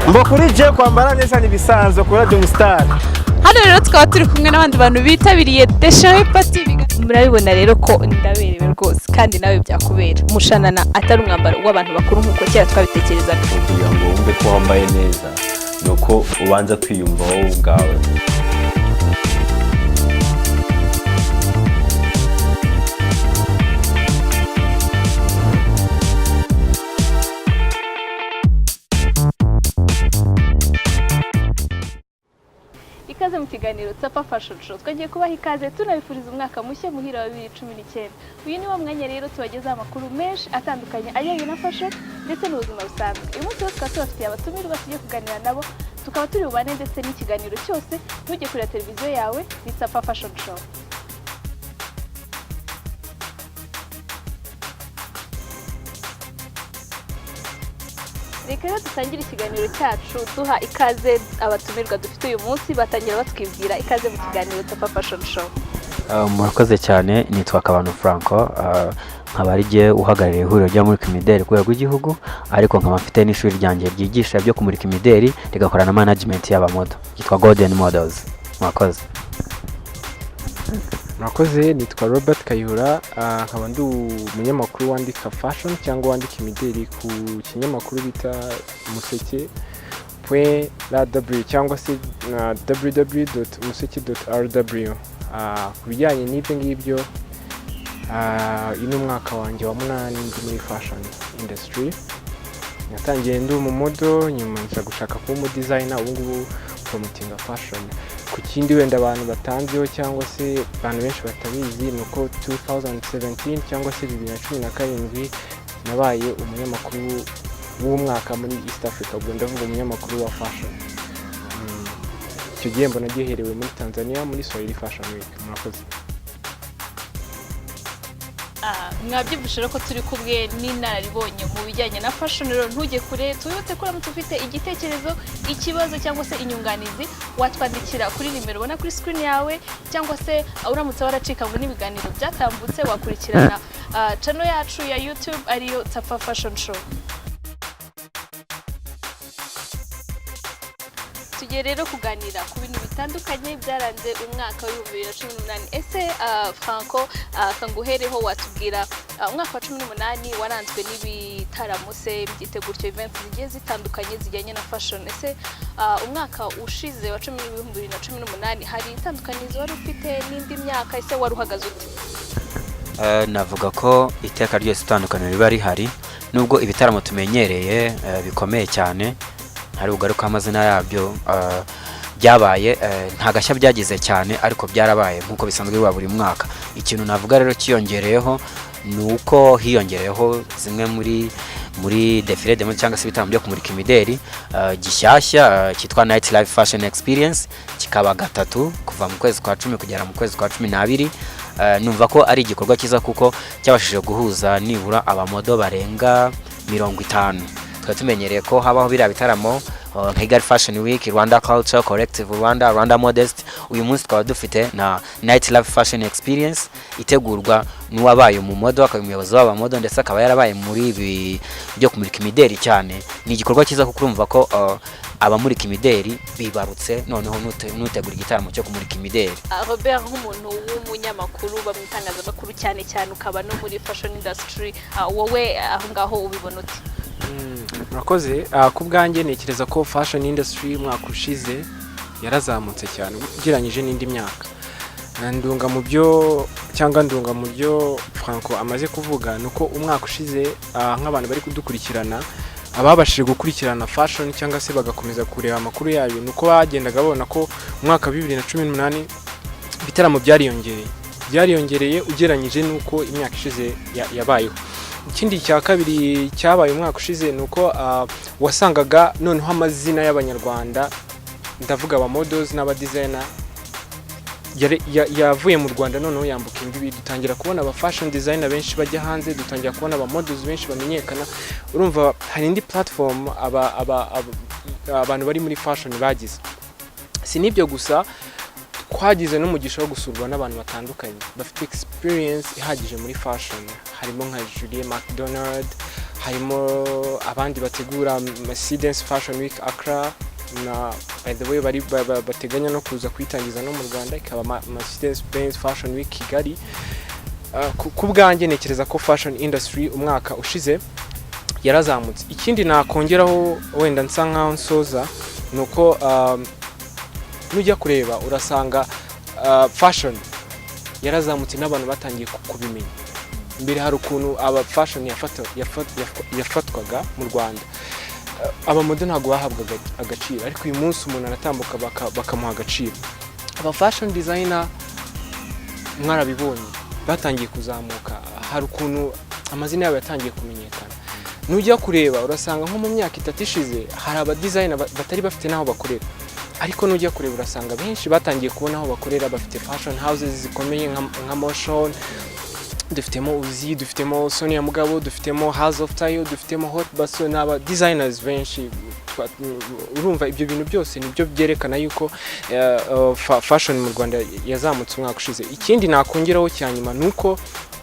Mbokuri je kwambara neza nibisanzwe kuri Radio Star. Hano rero twaba turi kumwe n'abandi bantu bitabiriye CCA Ep30. Murabibona rero ko ndaberewe rwose kandi nawe byakubera. Umushanana atari umwambaro w'abantu bakuru nkuko kera twabitekerezaga. Kugira ngo wumve ko wambaye neza nuko ubanza kwiyumva wowe ubwawe. Ikaze mu kiganiro Tsapa Fashion Show. Twagiye kubaha ikaze tunabifuriza umwaka mushya muhira wa 2019. Uyu ni wo mwanya rero tubagezaho amakuru menshi atandukanye ajyanye na fashion ndetse n'ubuzima busanzwe. Uyu munsi tukaba tubafitiye abatumirwa tugiye kuganira nabo, tukaba turi bubane ndetse n'ikiganiro cyose ntujye kureba televiziyo yawe ni Tsapa Fashion Show. Reka rero dutangire ikiganiro cyacu duha ikaze abatumirwa dufite uyu munsi, batangira batwibwira. Ikaze mu kiganiro Tsapa Fashion Show. Murakoze cyane, nitwa Kabano Franco, nkaba ari je uhagarariye ihuriro ry'abamurika imideli ku rwego rw'igihugu, ariko nkaba mfite n'ishuri ryanjye ryigisha byo kumurika imideli rigakora na management y'abamodo yitwa Golden Models. Murakoze. Murakoze, nitwa Robert Kayihura, nkaba ndi umunyamakuru wandika fashion cyangwa wandika imideli ku kinyamakuru bita museke.rw cyangwa se www.museke.rw. Ku bijyanye n'ibyo ngibyo, ino mwaka wanjye wa 8 ndi muri fashion industry. Natangiye ndi umumodo, nyuma nza gushaka kuba umudesigner, ubu ngubu promoting fashion. Ku kindi wenda abantu batanziho cyangwa se abantu benshi batabizi nuko 2017 cyangwa se 2017 nabaye umunyamakuru w'umwaka muri East Africa, ubwo ndavuga umunyamakuru wa fashion. Icyo gihembo nagiherewe muri Tanzania muri Swahili Fashion Week. Murakoze. Mwabyumvise rero ko turi kubwe n'inararibonye mu bijyanye na fashion. Rero ntujye kure, tuyute ko uramutse ufite igitekerezo, ikibazo cyangwa se inyunganizi, watwandikira kuri nimero ubona kuri screen yawe, cyangwa se uramutse waracikanywe n'ibiganiro byatambutse wakurikirana channel yacu ya YouTube ariyo Tsapa Fashion Show. Tugiye rero kuganira ku bintu bitandukanye byaranze umwaka wa 2018. Ese Franco, kanguhereho watubwira umwaka wa 2018 waranzwe n'ibitaramo se byiteguryo events zigiye zitandukanye zijyanye na fashion. Ese umwaka ushize wa 2018 hari itandukanizo wari ufite n'indi myaka, ese wari uhagaze ute? Navuga ko iteka ryose itandukanye riba rihari, nubwo ibitaramo tumenyereye bikomeye cyane hari ugaruka amazina yabyo byabaye nta gashya byagize cyane, ariko byarabaye nkuko bisanzwe biba buri mwaka. Ikintu navuga rero kiyongereyeho nuko hiyongereyeho zimwe muri defile demo cyangwa se bitaramo byo kumurika imideli gishyashya cyitwa Night Live Fashion Experience, kikaba gatatu kuva mu kwezi kwa 10 kugera mu kwezi kwa 12. Numva ko ari igikorwa cyiza kuko cyabashije guhuza nibura abamodo barenga 50. Tumenyereye ko habaho biriya bitaramo nka Kigali Fashion Week, Rwanda Culture, Collective Rwanda, Rwanda Modest. Uyu munsi twaba dufite na Night Live Fashion Experience itegurwa n'uwabaye mu modo, akaba umuyobozi w'abamodo ndetse akaba yarabaye muri ibi byo kumurika imideli cyane. Ni igikorwa cyiza kuko urumva ko abamurika imideli bibarutse noneho nutegura igitaramo cyo kumurika imideli. Robert, nk'umuntu w'umunyamakuru bamwitangazamakuru cyane cyane ukaba no muri fashion industry, wowe aho ngaho ubibona ute? Murakoze, ku bwanjye nekereza ko fashion industry umwaka ushize yarazamutse cyane ugereranyije n'indi myaka. Ndunga mu byo Franco amaze kuvuga nuko umwaka ushize nk'abantu bari kudukurikirana, ababashije gukurikirana fashion cyangwa se bagakomeza kureba amakuru yayo, nuko bagendaga babona ko umwaka wa 2018 bitaramo byariyongereye ugereranyije nuko imyaka ishize yabayeho. Ikindi cya kabiri cyabaye umwaka ushize nuko wasangaga noneho amazina y'abanyarwanda, ndavuga aba models n'aba designer, yavuye mu Rwanda noneho yambuka imbibi. Dutangira kubona aba fashion designer benshi bajya hanze, dutangira kubona aba models benshi bamenyekana. Urumva hari indi platform abantu bari muri fashion bagize. Si nibyo gusa, twagize n'umugisha wo gusurwa n'abantu batandukanye bafite experience ihagije muri fashion, harimo nka Julie McDonald, harimo abandi bategura Mercedes Fashion Week Accra na by the way bateganya no kuza kwitangiza no mu Rwanda ikaba Mercedes Benz Fashion Week Kigali. Ku bwanjye nekereza ko fashion industry umwaka ushize yarazamutse. Ikindi nakongeraho wenda nsa nkaho nsoza nuko nujya kureba urasanga fashion yarazamutse n'abantu batangiye kubimenya. Mbere hari ukuntu aba fashion yafatwaga mu Rwanda abamode ntabwo bahabwaga agaciro, ariko uyu munsi umuntu aratambuka bakamuha agaciro. Aba fashion designer mwarabibonye batangiye kuzamuka, hari ukuntu amazina yabo yatangiye kumenyekana. Nujya kureba urasanga nko mu myaka 3 ishize hari aba designer batari bafite naho bakorera, ariko nujya kureba urasanga benshi batangiye kubona aho bakorera, bafite fashion houses zikomeye nka Motion, dufitemo Uzi, dufitemo Sonia Mugabo, dufitemo House of Tayo, dufitemo Hot Basso n'aba designers benshi. Urumva ibyo bintu byose nibyo byerekana yuko fashion mu Rwanda yazamutse umwaka ushize. Ikindi nakongeraho cyanyuma nuko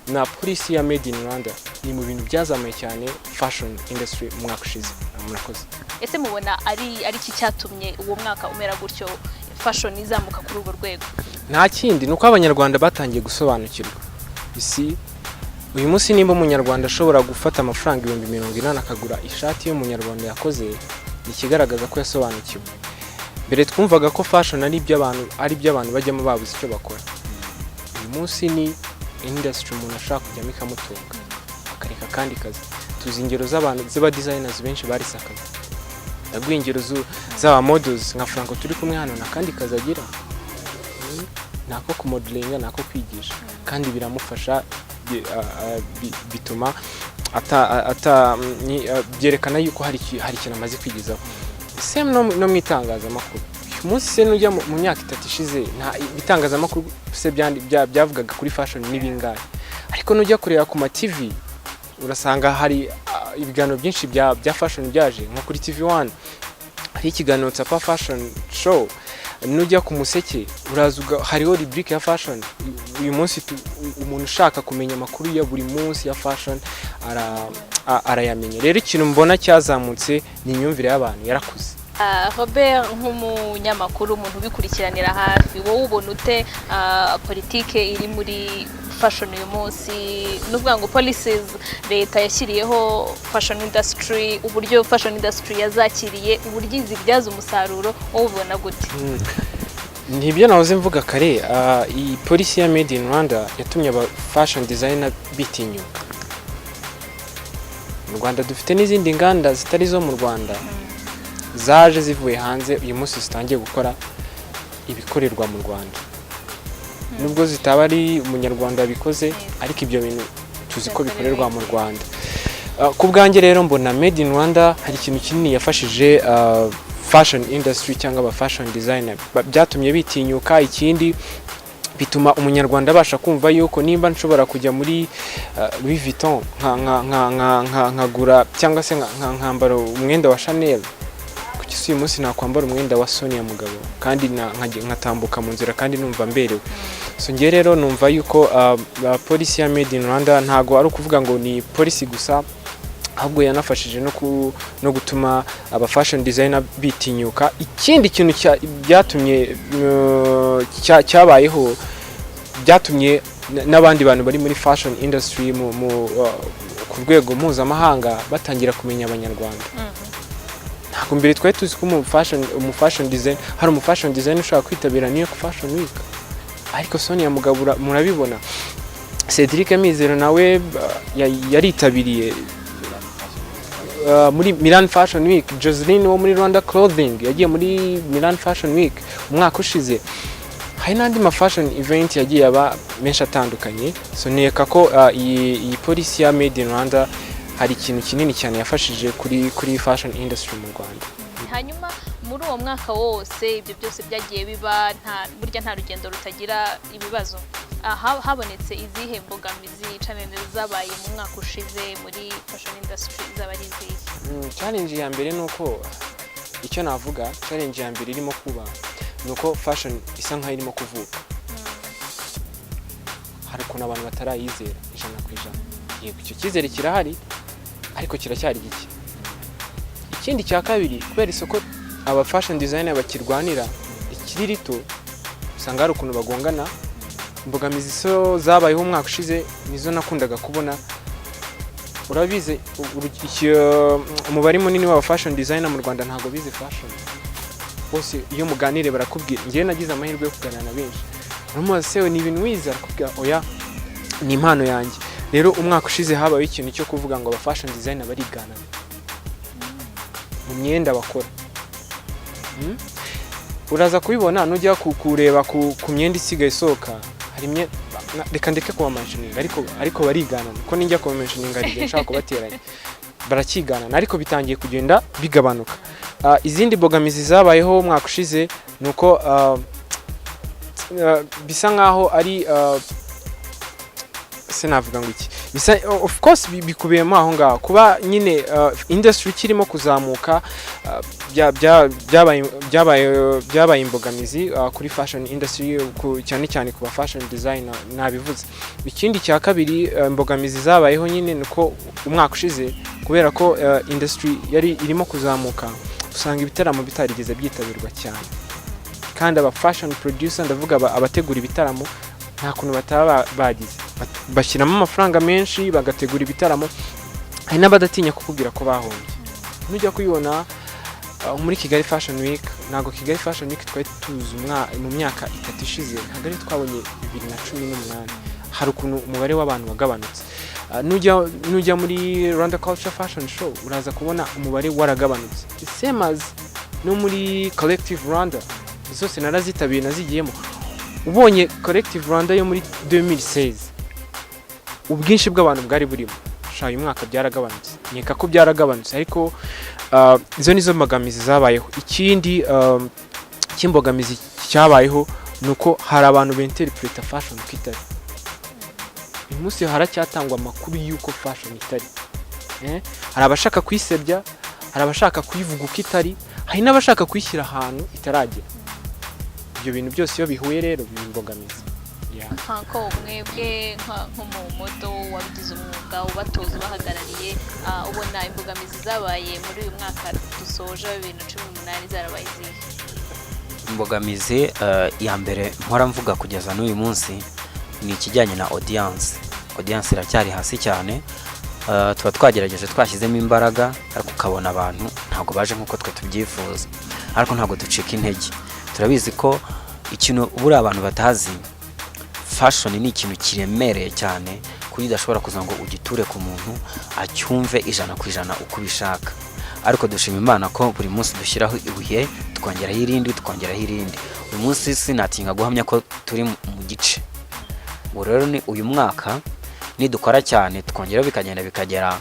na policy ya Made in Rwanda ni mu bintu byazamuye cyane fashion industry umwaka ushize. Murakoze. Ese mubona ari iki cyatumye uwo mwaka umera gutyo fashion izamuka kuri urwo rwego? Nta kindi nuko abanyarwanda batangiye gusobanukirwa. Isi uyu munsi nimba umunyarwanda ashobora gufata amafaranga 180 akagura ishati yo munyarwanda yakoze, ikigaragaza ko yasobanukiwe. Mbere twumvaga ko fashion ari iby'abantu bajyamo babuze icyo bakora. Uyu munsi ni industry umuntu ashaka kujyamo ikamutunga akareka kandi kazi. Tuzi ingero z'abantu z'aba designers benshi barisakaza, ingero z'aba models nka Franco turi kumwe hano na kandi kazagira nako kumodelinga nako kwigisha, kandi biramufasha bituma byerekana yuko hari ikintu amaze kwigizaho. Same no mu itangazamakuru. Uyu munsi se nujya mu myaka 3 ishize nta itangazamakuru se byavugaga kuri fashion n'ibingahe, ariko nujya kureba ku ma TV urasanga hari ibiganiro byinshi bya fashion byaje nko kuri TV1 hari ikiganiro Tsapa Fashion Show. Nujya ku Museke urazuga hariho rubrique ya fashion. Uyu munsi umuntu ushaka kumenya amakuru ya buri munsi ya fashion arayamenye. Rero ikintu mbona cyazamutse ni imyumvire y'abantu yarakuze. Robert nk'umunyamakuru umuntu ubikurikiranira hafi, wowe ubona ute politike iri muri fashion uyu munsi? Nuvuga ngo policies leta yashyiriyeho fashion industry, uburyo fashion industry yazakiriye, uburyo izibyaza umusaruro, wowe ubona gute? Nibyo nahoze mvuga kare, iyi policy ya Made in Rwanda yatumye aba fashion designer bitinyuka. Mu Rwanda dufite n'izindi nganda zitari zo mu Rwanda zaje zivuye hanze uyu munsi zitangiye gukora ibikorerwa mu Rwanda. Nubwo zitaba ari umunyarwanda bikoze, ariko ibyo bintu tuzi ko bikorerwa mu Rwanda. Ku bwanjye rero mbona Made in Rwanda hari ikintu kinini yafashije fashion industry cyangwa aba fashion designer, byatumye bitinyuka. Ikindi bituma umunyarwanda abasha kumva yuko nimba nshobora kujya muri Louis Vuitton nkagura cyangwa se nkambara umwenda wa Chanel, uyu munsi nakwambara umwenda wa Sonia Mugabo kandi nkatambuka mu nzira kandi numva mberewe. So ngiye rero numva yuko policy ya Made in Rwanda ntago ari ukuvuga ngo ni policy gusa, ahubwo yanafashije no gutuma aba fashion designer bitinyuka. Ikindi kintu byatumye cyabayeho byatumye n'abandi bantu bari muri fashion industry ku rwego mpuzamahanga batangira kumenya abanyarwanda. Ntabwo mbere twari tuzi ko umu fashion design hari umu fashion design ushaka kwitabira New York Fashion Week, ariko Sonia Mugabo murabibona, Cedric Mizero nawe yaritabiriye muri Milan Fashion Week. Joseline wo muri Rwanda Clothing yagiye muri Milan Fashion Week umwaka ushize. Hari n'andi ma fashion event yagiye aba menshi atandukanye. So neka ko iyi policy ya Made in Rwanda hari ikintu kinini cyane yafashije kuri fashion industry mu Rwanda. Hanyuma muri uwo mwaka wose ibyo byose byagiye biba, burya nta rugendo rutagira ibibazo. Habonetse izihe mbogamizi challenge zabaye mu mwaka ushize muri fashion industry zabari izihe? Challenge ya mbere nuko icyo navuga, challenge ya mbere irimo kuba nuko fashion isa nkaho irimo kuvuka. Hari ukuntu abantu batarayizera 100%. Yego icyo cyizere kirahari, ariko kiracyari gike. Ikindi cya kabiri, kubera isoko aba fashion designer bakirwanira ikiri rito, usanga hari ukuntu bagongana. Imbogamizi so zabayeho umwaka ushize nizo nakundaga kubona. Urabize umubare munini w'aba fashion designer mu Rwanda ntago bize fashion. Bose iyo muganire barakubwira, ngiye nagize amahirwe yo kuganira na benshi, urumubaza se ni ibintu wize, arakubwira oya ni impano yanjye. Rero umwaka ushize habaye ikintu cyo kuvuga ngo aba fashion designer barigana mu myenda bakora. Uraza kubibona nujya kureba ku myenda isigaye isohoka, hari imyenda reka ndeke kuba mentioning, ariko barigana ko ninjya kuba mentioning ari byo nshaka kubateranya, barakigana ariko bitangiye kugenda bigabanuka. Izindi bogamizi zabayeho umwaka ushize nuko bisa nkaho ari sinavuga ngo iki, bisa of course bikubiyemo aho ngaho kuba nyine industry kirimo kuzamuka, byabaye imbogamizi kuri fashion industry, cyane cyane kuba fashion designer nabivuze. Ikindi cya kabiri imbogamizi zabayeho nyine nuko umwaka ushize kubera ko industry yari irimo kuzamuka, usanga ibitaramo bitarigeze byitabirwa cyane, kandi aba fashion producer ndavuga abategura ibitaramo nta kuntu bataba bagize, bashyiramo amafaranga menshi bagategura ibitaramo, hari n'abadatinya kukubwira ko bahombye. Nujya kuyibona muri Kigali Fashion Week, ntago Kigali Fashion Week twari tuzi mu myaka 3 ishize, ntago ari twabonye 2018, hari ukuntu umubare w'abantu wagabanutse. Nujya muri Rwanda Culture Fashion Show uraza kubona umubare waragabanutse, same as no muri Collective Rwanda, zose narazitabiye nazigiyemo. Ubonye Collective Rwanda yo muri 2016, ubwinshi bw'abantu bwari burimo, shaye umwaka byaragabanutse, nkeka ko byaragabanutse, ariko izo nizo mbogamizi zabayeho. Ikindi cy'imbogamizi cyabayeho nuko hari abantu b'interpreta fashion kitari. Uyu munsi haracyatangwa amakuru y'uko fashion itari, hari abashaka kwisebya, hari abashaka kuyivuga uko itari, hari n'abashaka kuyishyira ahantu itaragera. Ibyo bintu byose iyo bihuye rero bimbogamiza. Nko mwebwe nk'umumodo wabigize umwuga ubatoza ubahagarariye, ubona imbogamizi zabaye muri uyu mwaka dusoje 2018 zarabaye izihe? Imbogamizi ya mbere mpora mvuga kugeza n'uyu munsi ni ikijyanye na audience iracyari hasi cyane. Tuba twagerageje twashyizemo imbaraga, ariko ukabona abantu ntabwo baje nk'uko twe tubyifuza, ariko ntabwo ducika intege. Turabizi ko ikintu buri abantu batazi, fashion ni ikintu kiremereye cyane kuri udashobora kuza ngo ugiture ku muntu acyumve 100% uko bishaka. Ariko dushima Imana ko buri munsi dushyiraho ibuye tukongeraho irindi. Uyu munsi sinatinga guhamya ko turi mu gice. Rero ni uyu mwaka nidukora cyane tukongeraho bikagera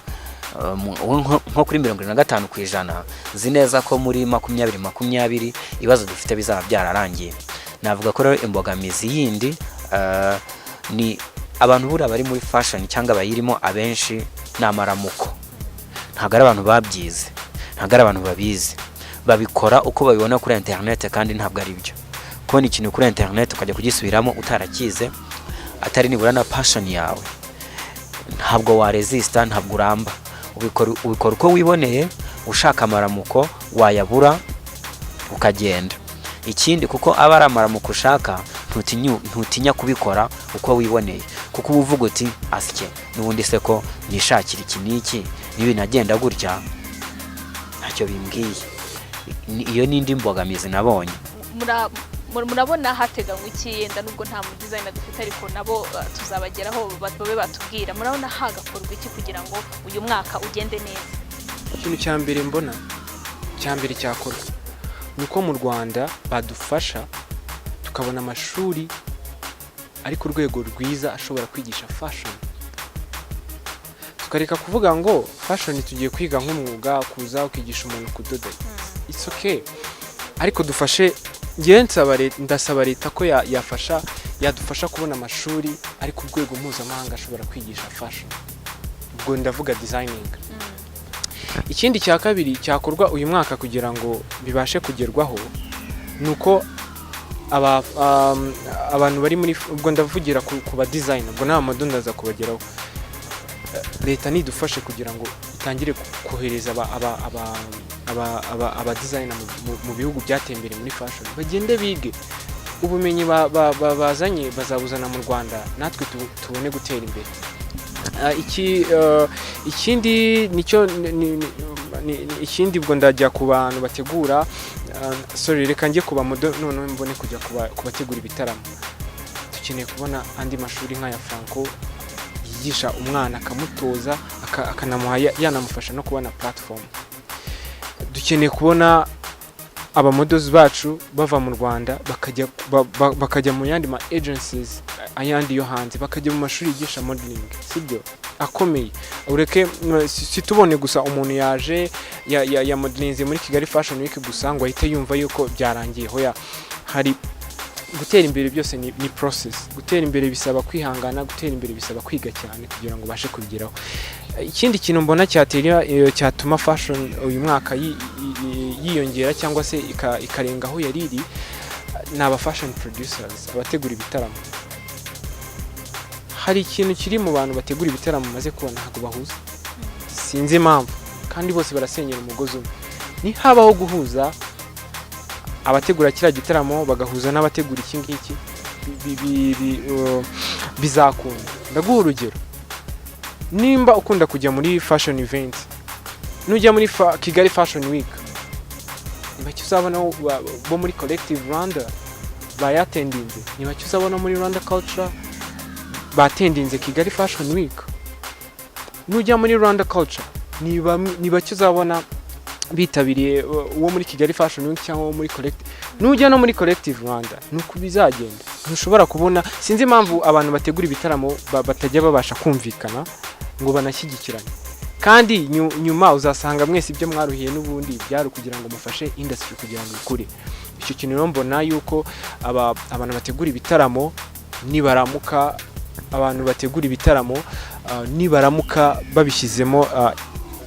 nko kuri 55%, zineza ko muri 2020 ibibazo dufite bizaba byararangiye. Navuga ko rero imbogamizi yindi ni abantu bura bari muri fashion cyangwa bayirimo abenshi n'amaramuko. Ntago ari abantu babyize, ntago ari abantu babizi, babikora uko babibona kuri internet, kandi ntabwo ari byo. Kubona ikintu kuri internet ukajya kugisubiramo utarakize, atari nibura na passion yawe, ntabwo wa resista, ntabwo uramba. Ubikora uko wiboneye, ushaka amaramuko wayabura ukagenda. Ikindi kuko aba ari amaramuko ushaka, ntutinya kubikora uko wiboneye, kuko uvuga uti asike n'ubundi se ko nishakira iki n'iki nibi nagenda gutya ntacyo bimbwiye. Iyo nindi mbogamizi nabonye. Murabona hateganywa iki, yenda nubwo nta mu designer dufite ariko nabo tuzabageraho babe batubwira, murabona hagakorwa iki kugira ngo uyu mwaka ugende neza? Ikintu cya mbere mbona cyambere cyakorwa nuko mu Rwanda badufasha tukabona amashuri ari ku rwego rwiza ashobora kwigisha fashion. Tukareka kuvuga ngo fashion tugiye kwiga nk'umwuga, kuza ukigisha umuntu kudoda. It's okay, ariko dufashe. Ndasaba leta ko yadufasha kubona amashuri ari ku rwego mpuzamahanga ashobora kwigisha fashion. Ubwo ndavuga designing. Ikindi cya kabiri cyakorwa uyu mwaka kugira ngo bibashe kugerwaho nuko abantu bari muri, ubwo ndavugira ku ba designer, ubwo nta modo ndaza kubageraho. Leta nidufashe kugira ngo dutangire kohereza aba designer mu bihugu byateye imbere muri fashion, bagende bige ubumenyi bazanye bazabuzana mu Rwanda, natwe tubone gutera imbere. Ikindi nicyo ikindi ubwo ndajya ku bantu bategura, sorry reka njye kuba none mbone kujya kubategura ibitaramo. Dukeneye kubona andi mashuri nk'aya Franco yigisha umwana akamutoza akanamuha yanamufasha no kubona platform. Dukeneye kubona abamodozi bacu bava mu Rwanda bakajya mu yandi ma agencies ayandi yo hanze, bakajya mu mashuri yigisha modeling, sibyo akomeye. Ureke situbone gusa umuntu yaje ya modelinze muri Kigali Fashion Week gusa ngo ahite yumva yuko byarangiye. Hoya, hari gutera imbere byose ni process. Gutera imbere bisaba kwihangana, gutera imbere bisaba kwiga cyane kugira ngo bashe kubigeraho. Ikindi kintu mbona cyatuma fashion uyu mwaka yiyongera cyangwa se ikarengaho yariri, ni aba fashion producers, abategura ibitaramo. Hari ikintu kiri mu bantu bategura ibitaramo maze kubona ntabwo bahuza, sinzi impamvu, kandi bose barasenyera umugozi umwe. Ni habaho guhuza abategura kira gitaramo bagahuza n'abategura iki ngiki, bizakunda. Ndaguha urugero, nimba ukunda kujya muri fashion event, nujya muri Kigali Fashion Week, ntibacyo uzabona bo muri Collective Rwanda bayatendinze, ntibacyo uzabona muri Rwanda Culture batendinze Kigali Fashion Week. Nujya muri Rwanda Culture ntibacyo uzabona bitabiriye uwo muri Kigali Fashion Week cyangwa uwo muri Collective. Nujya no muri Collective Rwanda nuko bizagenda, ntushobora kubona. Sinzi impamvu abantu bategura ibitaramo batajya babasha kumvikana ngo banashyigikirane, kandi nyuma uzasanga mwese ibyo mwaruhiye n'ubundi byari kugira ngo mufashe industry kugira ngo ikure. Icyo kintu rero mbona yuko abantu bategura ibitaramo nibaramuka babishyizemo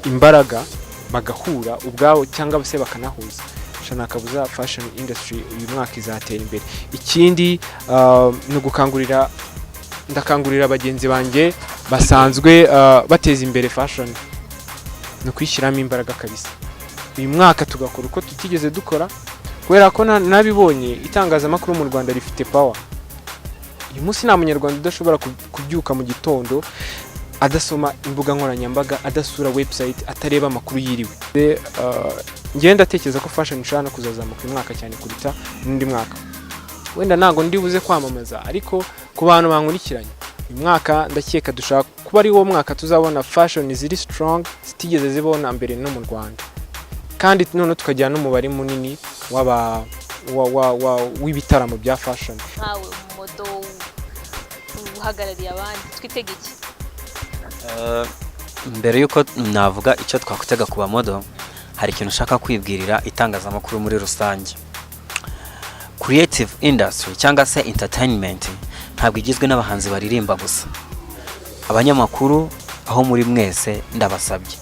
imbaraga, bagahura ubwabo cyangwa se bakanahuza, shanakabuza fashion industry uyu mwaka izatera imbere. Ikindi no ndakangurira abagenzi banjye basanzwe bateza imbere fashion no kwishyiramo imbaraga kabisa. Uyu mwaka tugakora uko tutigeze dukora, kubera ko nabibonye itangazamakuru mu Rwanda rifite power. Uyu munsi nta munyarwanda udashobora kubyuka mu gitondo adasoma imbuga nkoranyambaga, adasura website, atareba amakuru yiriwe. Ngenda ndatekereza ko fashion ishana kuzazamuka uyu mwaka cyane kuruta n'undi mwaka. Wenda ntago ndibuze kwamamaza, ariko ku bantu bankurikiranye uyu mwaka ndakeka dushaka kuba ari wo mwaka tuzabona fashion ziri strong zitigeze zibona mbere no mu Rwanda, kandi none tukajyana n'umubare munini w'ibitaramo bya fashion. Nkawe modo uhagarariye abandi twitega iki? Mbere yuko navuga icyo twakutega kuba modo, hari ikintu ushaka kwibwirira itangazamakuru muri rusange. Creative industry cyangwa se entertainment ntabwo igizwe n'abahanzi baririmba gusa. Abanyamakuru aho muri mwese ndabasabye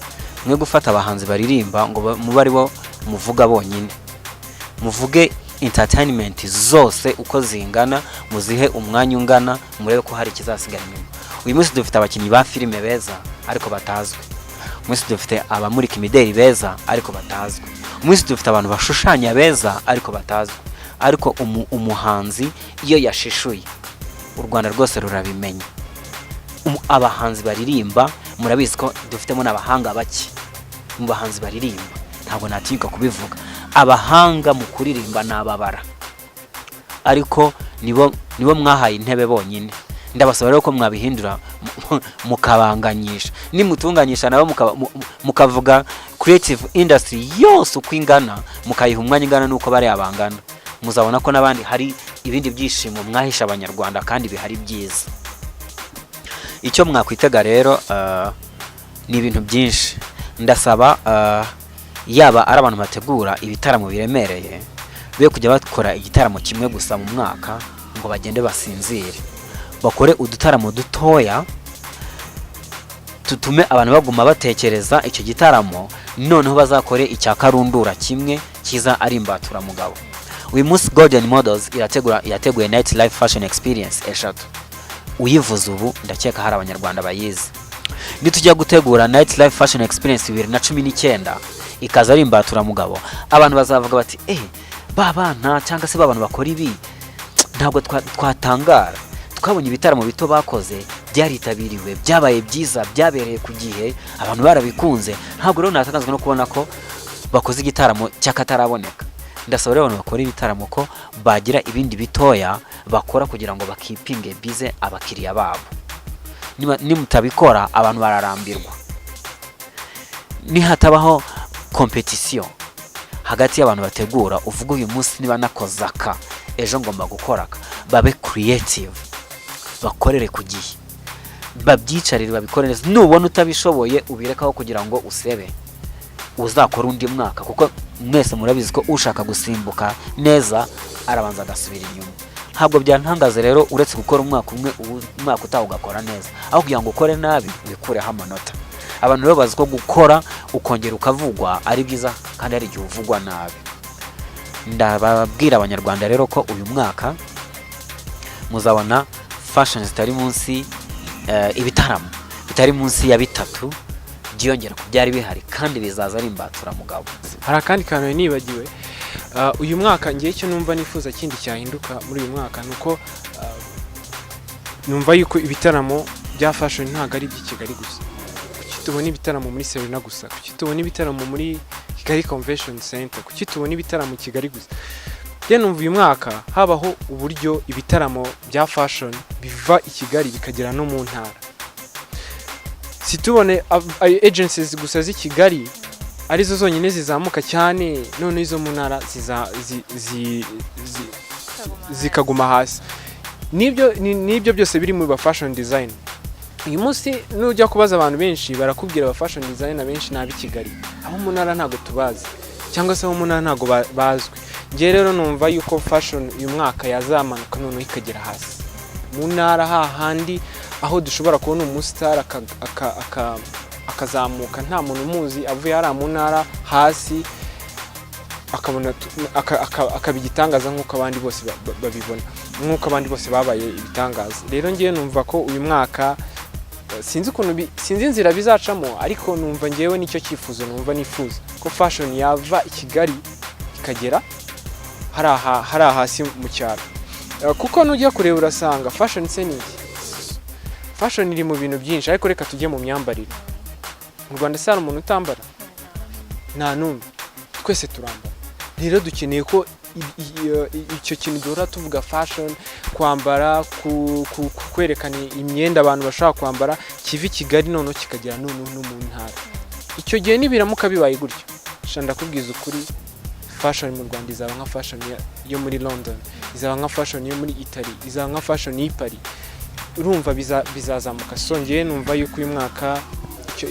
mwe gufata abahanzi baririmba ngo mube ari bo muvuga bonyine. Muvuge entertainment zose uko zingana, muzihe umwanya ungana, murebe ko hari ikizasigara inyuma. Uyu munsi dufite abakinnyi ba filime beza ariko batazwi. Uyu munsi dufite abamurika imideli beza ariko batazwi. Uyu munsi dufite abantu bashushanya beza ariko batazwi. Ariko umuhanzi iyo yashishuye u Rwanda rwose rurabimenya. Abahanzi baririmba murabizi ko dufitemo n'abahanga bake mu bahanzi baririmba, ntabwo natinyuka kubivuga. Abahanga mu kuririmba n'ababara, ariko nibo mwahaye intebe bonyine. Ndabasaba rero ko mwabihindura mukabanganyisha, nimutunganyisha nabo mukavuga creative industry yose uko ingana, mukayiha umwanya ingana nuko bari abangana. Muzabona ko nabandi hari ibindi byishimo mwahisha abanyarwanda kandi bihari byiza. Icyo mwakwitega rero ni ibintu byinshi. Ndasaba yaba ari abantu bategura ibitaramo biremereye, be kujya bakora igitaramo kimwe gusa mu mwaka ngo bagende basinzire. Bakore udutaramo dutoya, tutume abantu baguma batekereza icyo gitaramo, noneho bazakore icya karundura kimwe kiza ari imbatura mugabo. Uyu munsi Golden Models irateguye Night Life Fashion Experience eshatu. Uyivuze ubu ndakeka hari abanyarwanda bayizi. nitujya gutegura Night Life Fashion Experience 2019 ikaza ari imbatura mugabo, abantu bazavuga bati babana cyangwa se babantu bakora ibi ntabwo twatangara, twabonye ibitaramo bito bakoze byaritabiriwe, byabaye byiza, byabereye ku gihe, abantu barabikunze. Ntabwo rero natangazwa no kubona ko bakoze igitaramo cyakataraboneka. Ndasaba rero abantu bakora ibitaramo ko bagira ibindi bitoya bakora kugira ngo bakipinge bize abakiriya babo. Nimutabikora abantu bararambirwa. Nihatabaho competition hagati y'abantu bategura, uvuga uyu munsi niba nakoze aka, ejo ngomba gukora aka, babe creative, bakorere ku gihe, babyicarire babikore neza. Nubona utabishoboye ubirekaho kugira ngo usebe uzakora undi mwaka, kuko mwese murabizi ko ushaka gusimbuka neza arabanza agasubira inyuma. Ntabwo byantangaze rero uretse gukora umwaka umwe umwaka utaha ugakora neza, aho kugira ngo ukore nabi ubikureho amanota. Abantu rero bazi ko gukora ukongera ukavugwa ari byiza kandi ari igihe uvugwa nabi. Ndababwira abanyarwanda rero ko uyu mwaka muzabona fashion zitari munsi ibitaramo bitari munsi ya 3 byongera ku byari bihari, kandi bizaza ari imbatura mugabo. Hari akandi kantu nibagiwe, uyu mwaka ngiye cyo numva nifuza kindi cyahinduka muri uyu mwaka, nuko numva yuko ibitaramo bya fashion ntago ari by'Kigali gusa. Kuki tubona ibitaramo muri Serena gusa? Kuki tubona ibitaramo muri Kigali Convention Center? Kuki tubona ibitaramo Kigali gusa? Numva uyu mwaka habaho uburyo ibitaramo bya fashion biva i Kigali bikagera no mu ntara. Situbone agencies gusa z'i Kigali arizo zonyine zizamuka cyane, none izo mu ntara zikaguma hasi. Nibyo byose biri mu ba fashion design. Uyu munsi nujya kubaza abantu benshi barakubwira ba fashion designer benshi nabi Kigali, aho mu ntara ntago tubazi, cyangwa se aho mu ntara ntago bazwi. Ngiye rero numva yuko fashion uyu mwaka yazamanuka none ikagera hasi mu ntara, hahandi aho dushobora kubona umustar akazamuka nta muntu umuzi, avuye ari mu ntara hasi akabona akabigitangaza nk'uko abandi bose babibona, nk'uko abandi bose babaye ibitangaza. Rero ngiye numva ko uyu mwaka sinzi inzira bizacamo, ariko numva ngewe nicyo cyifuzo numva nifuza ko fashion yava i Kigali ikagera hari hasi mu cyaro. Kuko nujya kureba urasanga fashion iri mu bintu byinshi, ariko reka tujye mu myambarire. Mu Rwanda se hari umuntu utambara? Nta numwe, twese turambara. Rero dukeneye ko icyo kintu duhora tuvuga fashion, kwambara, kwerekana imyenda abantu bashaka kwambara, kivi Kigali none kikagera no mu ntara. Icyo gihe nibiramuka bibaye gutyo, shanda kubwiza ukuri, fashion mu Rwanda izaba nka fashion yo muri London, izaba nka fashion yo muri Italy, izaba nka fashion y'i Paris. Urumva bizazamuka. Songeye numva yuko uyu mwaka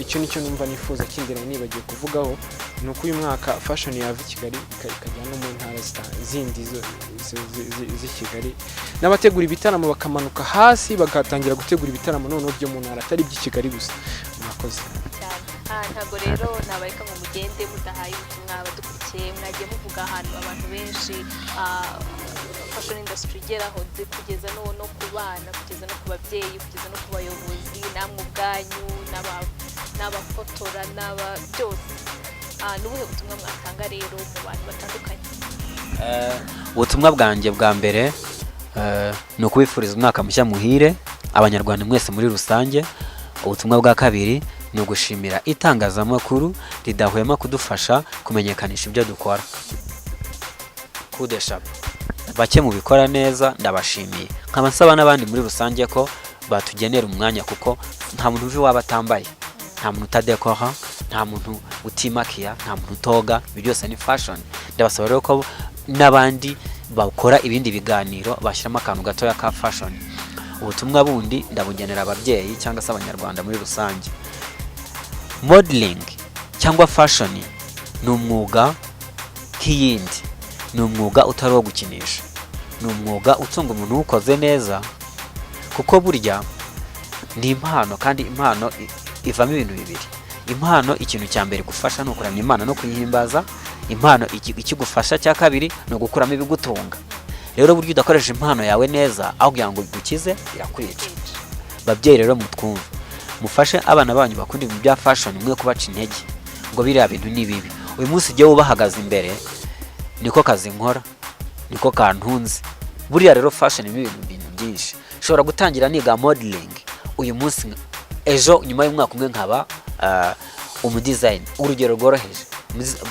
icyo nicyo numva nifuza kindera nibagiye kuvugaho, nuko uyu mwaka fashion yava i Kigali ikajya no mu ntara zindi z'i Kigali, n'abategura ibitaramo bakamanuka hasi bagatangira gutegura ibitaramo none byo mu ntara atari by'i Kigali gusa. Mwakoze ntabwo rero nabareka mu mugende mudahaye ubutumwa abadukurikiye. Mwagiye muvuga ahantu abantu benshi fashion industry igeraho kugeza no ku bana, kugeza no ku babyeyi, kugeza no ku bayobozi, namwe ubwanyu n'abafotora byose. N'ubuhe butumwa mwatanga rero mu bantu batandukanye? Ubutumwa bwanjye bwa mbere ni ukubifuriza umwaka mushya muhire abanyarwanda mwese muri rusange. Ubutumwa bwa kabiri ni ugushimira itangazamakuru ridahwema kudufasha kumenyekanisha ibyo dukora. Kudesha bake mu bikora neza, ndabashimiye. Nkaba nsaba n'abandi muri rusange ko batugenera umwanya, kuko nta muntu uje wabatambaye, nta muntu utadekora, nta muntu utimakiya, nta muntu utoga. Ibi byose ni fashion. Ndabasaba rero ko n'abandi bakora ibindi biganiro bashyiramo akantu gatoya ka fashion. Ubutumwa bundi ndabugenera ababyeyi cyangwa se abanyarwanda muri rusange. Modeling cyangwa fashion ni umwuga nk'iyindi, ni umwuga utari uwo gukinisha, ni umwuga utunga umuntu ukoze neza, kuko burya ni impano, kandi impano ivamo ibintu bibiri. Impano ikintu cya mbere gufasha ni ukuramya Imana no kuyihimbaza. Impano ikigufasha cya kabiri ni ugukuramo ibigutunga. Rero buryo udakoresha impano yawe neza aho kugira ngo igukize irakwica. Babyeyi rero mutwumva, mufashe abana banyu bakunda ibintu bya fashion mwe kubaca intege ngo biriya bintu ni bibi. Uyu munsi jyewe ubahagaze imbere niko kazi nkora, niko kantunze. Buriya rero fashion ni ibintu byinshi. Ushobora gutangira niga modeling uyu munsi, ejo nyuma y'umwaka umwe nkaba umudesign. Urugero rworoheje,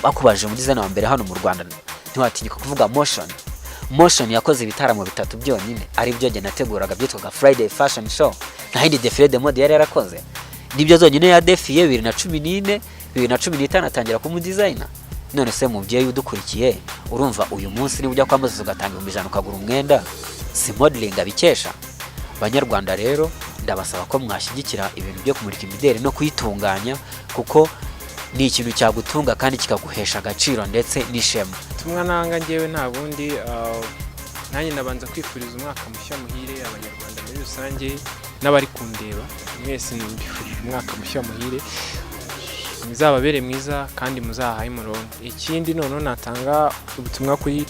bakubaje umudesign wa mbere hano mu Rwanda ntiwatinyuka kuvuga motion yakoze ibitaramo 3 byonyine, ari byo jye nateguraga byitwaga Friday Fashion Show, na hindi defile de mode yari yarakoze. Nibyo zonyine ya defiye 2014 2015 atangira ku mudesigner. None se mubyeyi udukurikiye urumva uyu munsi niba ujya kwamaza ugatanga 100 ukagura umwenda, si modeling abikesha? Banyarwanda rero ndabasaba ko mwashyigikira ibintu byo kumurika imideli no kuyitunganya, kuko ni ikintu cyagutunga kandi kikaguhesha agaciro ndetse n'ishema. Tumwa nanga ngewe nta bundi nanjye nabanza kwifuriza umwaka mushya muhire abanyarwanda muri rusange n'abari kundeba mwese, mbifurije umwaka mushya muhire, muzababere mwiza kandi muzahaye umurongo. Ikindi noneho natanga ubutumwa kuri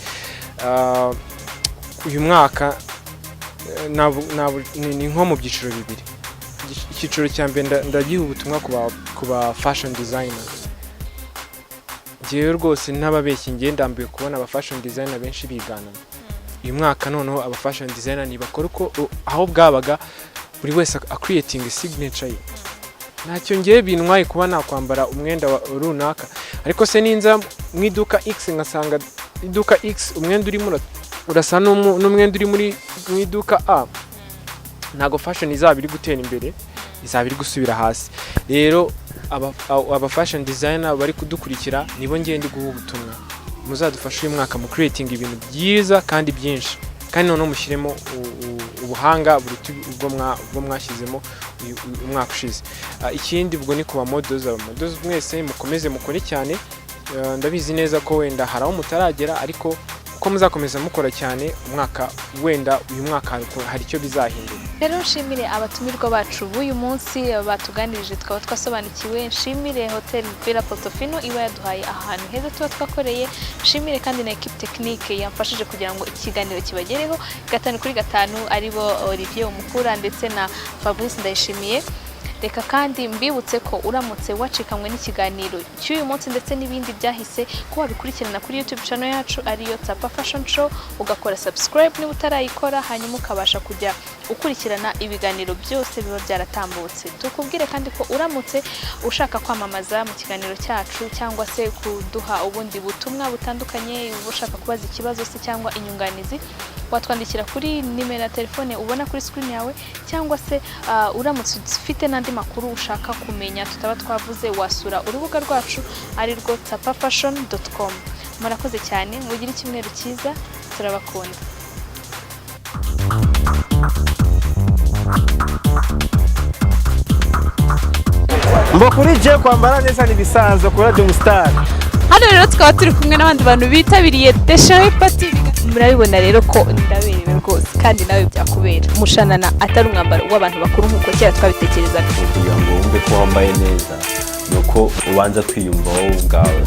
uyu mwaka ni nko mu byiciro bibiri. Icyiciro cya mbere ndagiha ubutumwa ku ba fashion designers. Ngewe rwose ntababeshye ngiye ndambiwe kubona aba fashion designer benshi bigana. Uyu mwaka noneho aba fashion designer nibakora uko aho bwabaga buri wese creating signature ye. Ntacyo ngiye bintwaye kuba nakwambara umwenda runaka, ariko se ninza mu iduka X ngasanga iduka X umwenda urimo urasa n'umwenda uri muri mu iduka A, ntago fashion izaba iri gutera imbere, izaba iri gusubira hasi. Rero aba fashion designer bari kudukurikira nibo ngiye ndi guha ubutumwa, muzadufashe uyu mwaka mu creating ibintu byiza kandi byinshi, kandi noneho mushyiremo ubuhanga ubwo mwashyizemo umwaka ushize. Ikindi ubwo ni kuba models mwese mukomeze mukore cyane. Ndabizi neza ko wenda haraho mutaragera, ariko uko muzakomeza mukora cyane umwaka wenda uyu mwaka hari icyo bizahindura. Rero nshimire abatumirwa bacu b'uyu munsi batuganirije, twaba twasobanukiwe. Nshimire Hotel Villa Portofino iba yaduhaye ahantu heza tuba twakoreye. Nshimire kandi na equipe technique yamfashije kugira ngo ikiganiro kibagereho 5 kuri 5, aribo Olivier Umukura ndetse na Fabrice Ndayishimiye. Reka kandi mbibutse ko uramutse wacikamwe n'ikiganiro cy'uyu munsi ndetse n'ibindi byahise, ko wabikurikirana kuri YouTube channel yacu ariyo Tsapa Fashion Show, ugakora subscribe niba utarayikora, hanyuma ukabasha kujya ukurikirana ibiganiro byose biba byaratambutse. Tukubwire kandi ko uramutse ushaka kwamamaza mu kiganiro cyacu cyangwa se kuduha ubundi butumwa butandukanye, ushaka kubaza ikibazo se cyangwa inyunganizi, watwandikira kuri nimero ya telefone ubona kuri screen yawe, cyangwa se uramutse ufite n'andi makuru ushaka kumenya tutaba twavuze, wasura urubuga rwacu ari rwo tsapafashion.com. Murakoze cyane, mugire icyumweru cyiza, turabakunda. Mbokuri je kwambara neza ni bisanzwe kuri Radio Star. Hano rero twaba turi kumwe n'abandi bantu bitabiriye CCA Ep30. Murabibona rero ko ndaberewe rwose kandi nawe byakubera. Umushanana atari umwambaro w'abantu bakuru nkuko cyera twabitekerezaga. Kugira ngo wumve ko wambaye neza nuko ubanza kwiyumva wowe ubwawe.